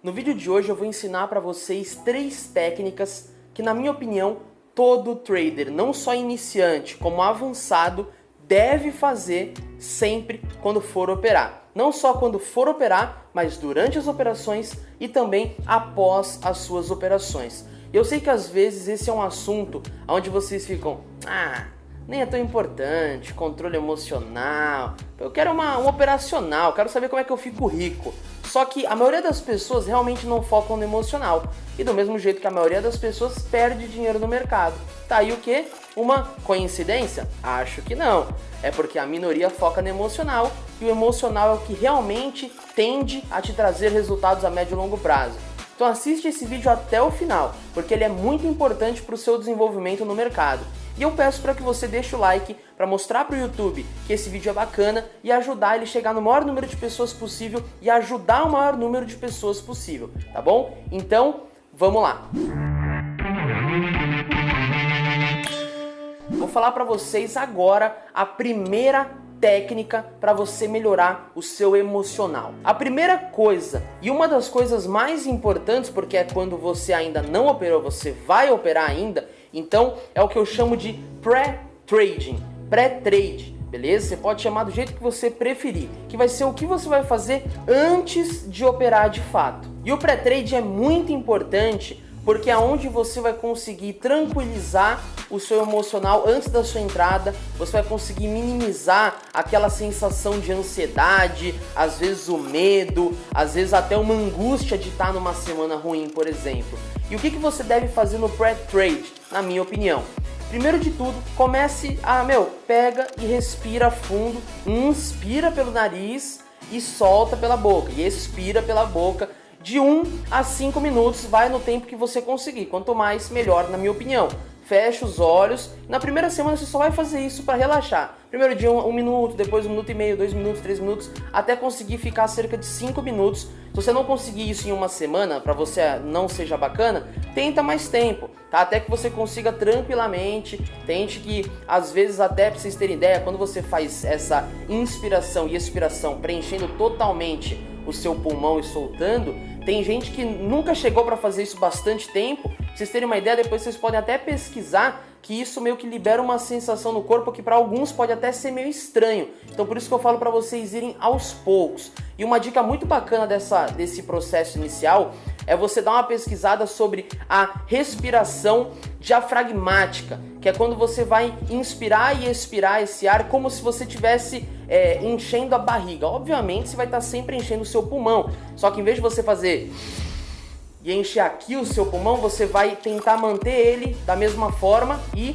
No vídeo de hoje eu vou ensinar para vocês 3 técnicas que, na minha opinião, todo trader, não só iniciante como avançado, deve fazer sempre quando for operar. Não só quando for operar, mas durante as operações e também após as suas operações. Eu sei que às vezes esse é um assunto onde vocês ficam, nem é tão importante, controle emocional, eu quero um operacional, quero saber como é que eu fico rico. Só que a maioria das pessoas realmente não focam no emocional. E do mesmo jeito que a maioria das pessoas perde dinheiro no mercado. Tá aí o quê? Uma coincidência? Acho que não. É porque a minoria foca no emocional e o emocional é o que realmente tende a te trazer resultados a médio e longo prazo. Então assiste esse vídeo até o final, porque ele é muito importante para o seu desenvolvimento no mercado. E eu peço para que você deixe o like para mostrar para o YouTube que esse vídeo é bacana e ajudar ele a chegar no maior número de pessoas possível e ajudar o maior número de pessoas possível, tá bom? Então, vamos lá! Vou falar para vocês agora a primeira técnica para você melhorar o seu emocional. A primeira coisa, e uma das coisas mais importantes, porque é quando você ainda não operou, você vai operar ainda, então é o que eu chamo de pré-trading, pré-trade, beleza? Você pode chamar do jeito que você preferir, que vai ser o que você vai fazer antes de operar de fato. E o pré-trade é muito importante porque é onde você vai conseguir tranquilizar o seu emocional antes da sua entrada, você vai conseguir minimizar aquela sensação de ansiedade, às vezes o medo, às vezes até uma angústia de estar numa semana ruim, por exemplo. E o que você deve fazer no pré-trade, na minha opinião? Primeiro de tudo, comece pega e respira fundo, inspira pelo nariz e solta pela boca, e expira pela boca. De 1 a 5 minutos, vai no tempo que você conseguir. Quanto mais, melhor, na minha opinião. Fecha os olhos. Na primeira semana você só vai fazer isso para relaxar. Primeiro dia 1 minuto, depois 1 minuto e meio, 2 minutos, 3 minutos, até conseguir ficar cerca de 5 minutos. Se você não conseguir isso em uma semana, para você não seja bacana, tenta mais tempo, tá? Até que você consiga tranquilamente. Tente que, às vezes, até para vocês terem ideia, quando você faz essa inspiração e expiração preenchendo totalmente o seu pulmão e soltando, tem gente que nunca chegou para fazer isso bastante tempo. Pra vocês terem uma ideia, depois vocês podem até pesquisar que isso meio que libera uma sensação no corpo que para alguns pode até ser meio estranho. Então por isso que eu falo para vocês irem aos poucos. E uma dica muito bacana desse processo inicial é você dar uma pesquisada sobre a respiração diafragmática, que é quando você vai inspirar e expirar esse ar como se você estivesse enchendo a barriga. Obviamente você vai estar sempre enchendo o seu pulmão, só que em vez de você fazer e encher aqui o seu pulmão, você vai tentar manter ele da mesma forma e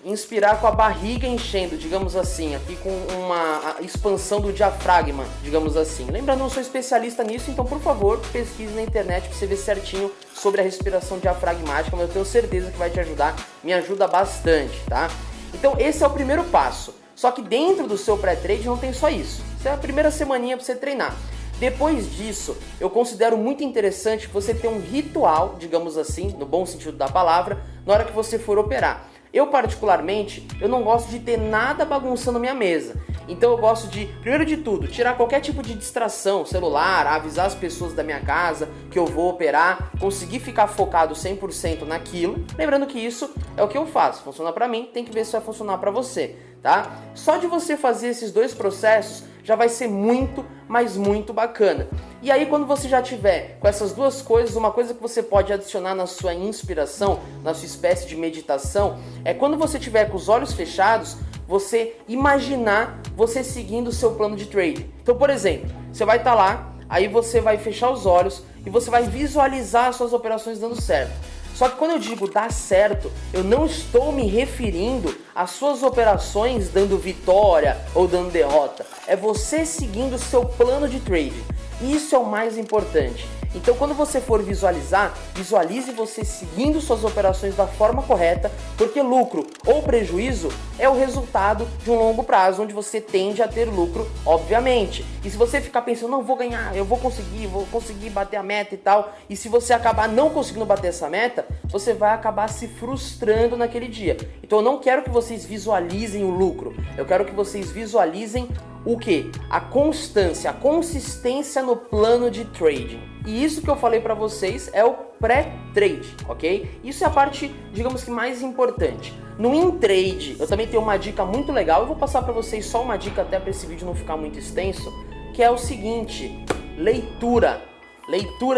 inspirar com a barriga enchendo, digamos assim, aqui com uma expansão do diafragma, digamos assim. Lembrando, eu não sou especialista nisso, então por favor, pesquise na internet para você ver certinho sobre a respiração diafragmática, mas eu tenho certeza que vai te ajudar, me ajuda bastante, tá? Então esse é o primeiro passo. Só que dentro do seu pré-trade não tem só isso. Isso é a primeira semaninha para você treinar. Depois disso, eu considero muito interessante você ter um ritual, digamos assim, no bom sentido da palavra, na hora que você for operar. Eu particularmente, eu não gosto de ter nada bagunçando minha mesa. Então eu gosto de, primeiro de tudo, tirar qualquer tipo de distração, celular, avisar as pessoas da minha casa que eu vou operar, conseguir ficar focado 100% naquilo. Lembrando que isso é o que eu faço, funciona pra mim, tem que ver se vai funcionar pra você, tá? Só de você fazer esses 2 processos já vai ser muito, mas muito bacana. E aí quando você já tiver com essas 2 coisas, uma coisa que você pode adicionar na sua inspiração, na sua espécie de meditação, é quando você tiver com os olhos fechados, você imaginar você seguindo o seu plano de trade. Então, por exemplo, você vai estar lá, aí você vai fechar os olhos e você vai visualizar as suas operações dando certo. Só que quando eu digo dar certo, eu não estou me referindo às suas operações dando vitória ou dando derrota. É você seguindo o seu plano de trade. Isso é o mais importante. Então quando você for visualizar, visualize você seguindo suas operações da forma correta, porque lucro ou prejuízo é o resultado de um longo prazo, onde você tende a ter lucro, obviamente. E se você ficar pensando, não, vou ganhar, eu vou conseguir bater a meta e tal, e se você acabar não conseguindo bater essa meta, você vai acabar se frustrando naquele dia. Então eu não quero que vocês visualizem o lucro, eu quero que vocês visualizem o que? A constância, a consistência no plano de trading. E isso que eu falei para vocês é o pré-trade, ok? Isso é a parte, digamos que mais importante. No in-trade, eu também tenho uma dica muito legal, eu vou passar para vocês só uma dica até para esse vídeo não ficar muito extenso, que é o seguinte: leitura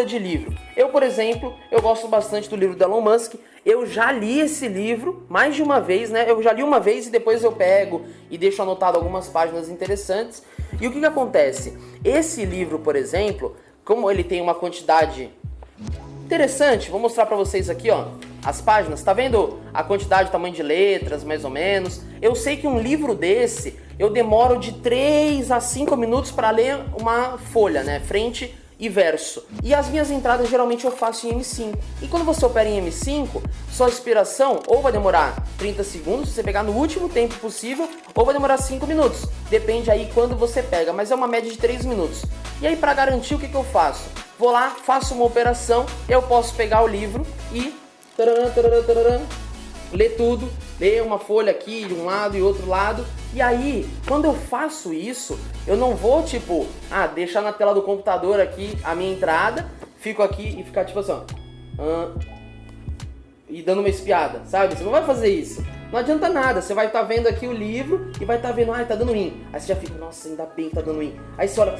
de livro. Eu, por exemplo, eu gosto bastante do livro do Elon Musk. Eu já li esse livro mais de uma vez, né? Eu já li uma vez e depois eu pego e deixo anotado algumas páginas interessantes. E o que acontece? Esse livro, por exemplo, como ele tem uma quantidade interessante, vou mostrar pra vocês aqui, ó, as páginas. Tá vendo a quantidade, o tamanho de letras, mais ou menos? Eu sei que um livro desse, eu demoro de 3 a 5 minutos para ler uma folha, né? Frente e verso. E as minhas entradas geralmente eu faço em M5. E quando você opera em M5, sua expiração ou vai demorar 30 segundos, se você pegar no último tempo possível, ou vai demorar 5 minutos. Depende aí quando você pega, mas é uma média de 3 minutos. E aí, para garantir, o que eu faço? Vou lá, faço uma operação, eu posso pegar o livro e ler tudo, ler uma folha aqui de um lado e outro lado. E aí, quando eu faço isso, eu não vou tipo, deixar na tela do computador aqui a minha entrada, fico aqui e ficar tipo assim, e dando uma espiada, sabe? Você não vai fazer isso. Não adianta nada, você vai estar vendo aqui o livro e vai estar vendo, tá dando win. Aí você já fica, nossa, ainda bem que tá dando win. Aí você olha,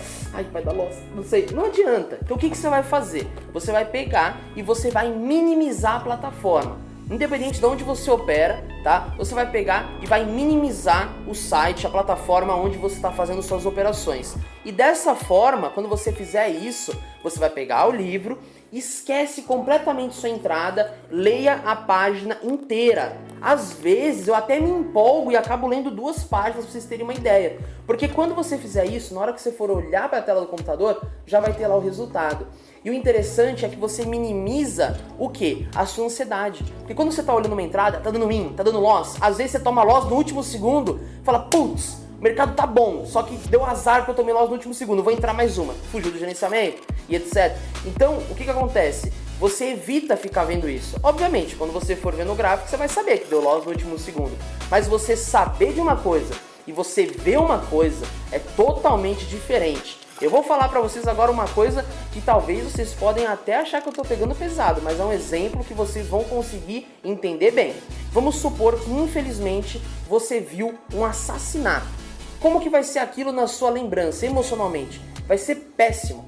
vai dar loss, não sei. Não adianta. Então o que você vai fazer? Você vai pegar e você vai minimizar a plataforma. Independente de onde você opera, tá? Você vai pegar e vai minimizar o site, a plataforma onde você está fazendo suas operações. E dessa forma, quando você fizer isso, você vai pegar o livro, esquece completamente sua entrada, leia a página inteira. Às vezes eu até me empolgo e acabo lendo 2 páginas para vocês terem uma ideia. Porque quando você fizer isso, na hora que você for olhar para a tela do computador, já vai ter lá o resultado. E o interessante é que você minimiza o quê? A sua ansiedade. Porque quando você está olhando uma entrada, tá dando win, tá dando loss, às vezes você toma loss no último segundo, fala, putz, o mercado tá bom, só que deu azar que eu tomei loss no último segundo, vou entrar mais uma. Fugiu do gerenciamento e etc. Então, o que acontece? Você evita ficar vendo isso. Obviamente, quando você for ver no gráfico, você vai saber que deu loss no último segundo. Mas você saber de uma coisa e você ver uma coisa é totalmente diferente. Eu vou falar pra vocês agora uma coisa que talvez vocês podem até achar que eu tô pegando pesado, mas é um exemplo que vocês vão conseguir entender bem. Vamos supor que, infelizmente, você viu um assassinato. Como que vai ser aquilo na sua lembrança, emocionalmente? Vai ser péssimo.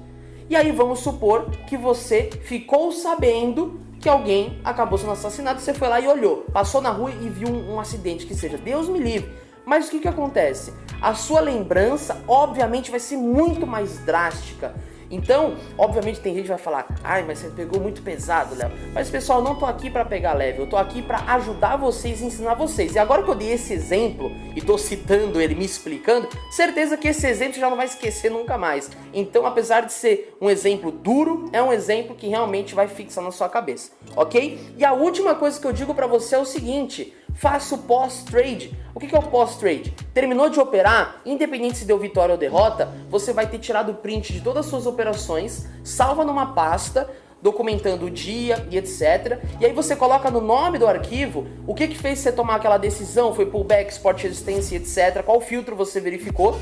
E aí vamos supor que você ficou sabendo que alguém acabou sendo assassinado, você foi lá e olhou, passou na rua e viu um acidente que seja. Deus me livre. Mas o que acontece? A sua lembrança, obviamente, vai ser muito mais drástica. Então, obviamente, tem gente que vai falar, mas você pegou muito pesado, Léo. Mas, pessoal, eu não tô aqui para pegar leve, eu tô aqui para ajudar vocês e ensinar vocês. E agora que eu dei esse exemplo e tô citando ele, me explicando, certeza que esse exemplo você já não vai esquecer nunca mais. Então, apesar de ser um exemplo duro, é um exemplo que realmente vai fixar na sua cabeça, ok? E a última coisa que eu digo para você é o seguinte: faça o pós-trade. O que é o pós-trade? Terminou de operar, independente se deu vitória ou derrota, você vai ter tirado o print de todas as suas operações, salva numa pasta, documentando o dia e etc. E aí você coloca no nome do arquivo o que fez você tomar aquela decisão, foi pullback, spot resistência, etc. Qual filtro você verificou.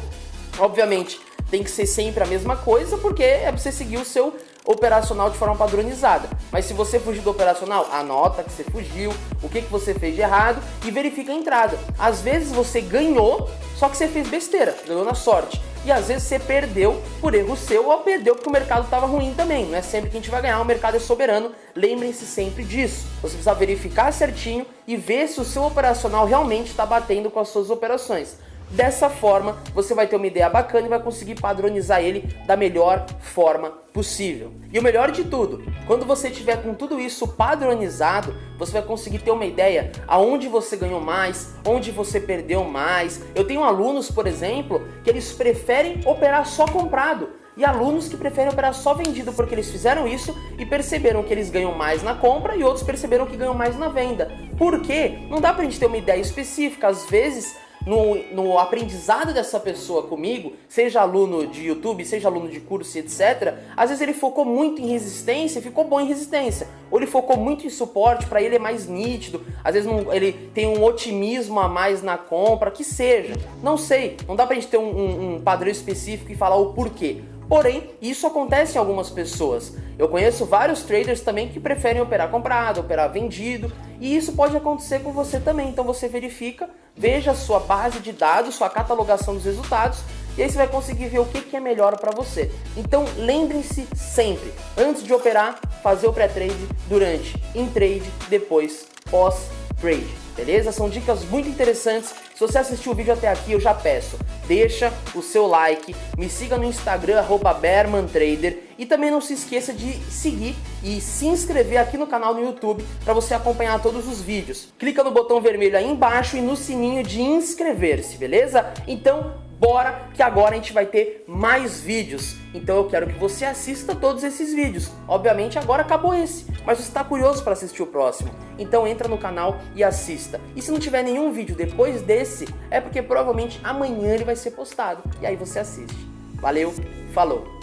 Obviamente, tem que ser sempre a mesma coisa, porque é pra você seguir o seu operacional de forma padronizada. Mas se você fugir do operacional, anota que você fugiu, o que você fez de errado e verifica a entrada. Às vezes você ganhou, só que você fez besteira, ganhou na sorte. E às vezes você perdeu por erro seu ou perdeu porque o mercado estava ruim também. Não é sempre que a gente vai ganhar, o mercado é soberano. Lembrem-se sempre disso. Você precisa verificar certinho e ver se o seu operacional realmente está batendo com as suas operações. Dessa forma, você vai ter uma ideia bacana e vai conseguir padronizar ele da melhor forma possível. E o melhor de tudo, quando você tiver com tudo isso padronizado, você vai conseguir ter uma ideia aonde você ganhou mais, onde você perdeu mais. Eu tenho alunos, por exemplo, que eles preferem operar só comprado. E alunos que preferem operar só vendido porque eles fizeram isso e perceberam que eles ganham mais na compra e outros perceberam que ganham mais na venda. Por quê? Não dá pra gente ter uma ideia específica. Às vezes, no aprendizado dessa pessoa comigo, seja aluno de YouTube, seja aluno de curso, etc., às vezes ele focou muito em resistência e ficou bom em resistência. Ou ele focou muito em suporte, para ele é mais nítido, às vezes ele tem um otimismo a mais na compra, que seja. Não sei, não dá pra gente ter um padrão específico e falar o porquê. Porém, isso acontece em algumas pessoas. Eu conheço vários traders também que preferem operar comprado, operar vendido, e isso pode acontecer com você também. Então você verifica, veja a sua base de dados, sua catalogação dos resultados, e aí você vai conseguir ver o que é melhor para você. Então lembrem-se sempre, antes de operar, fazer o pré-trade, durante, em trade, depois, pós-trade. Beleza? São dicas muito interessantes. Se você assistiu o vídeo até aqui, eu já peço, deixa o seu like, me siga no Instagram, @BermanTrader, e também não se esqueça de seguir e se inscrever aqui no canal no YouTube para você acompanhar todos os vídeos. Clica no botão vermelho aí embaixo e no sininho de inscrever-se, beleza? Então, bora que agora a gente vai ter mais vídeos. Então eu quero que você assista todos esses vídeos. Obviamente agora acabou esse, mas você está curioso para assistir o próximo. Então entra no canal e assista. E se não tiver nenhum vídeo depois desse, é porque provavelmente amanhã ele vai ser postado. E aí você assiste. Valeu, falou!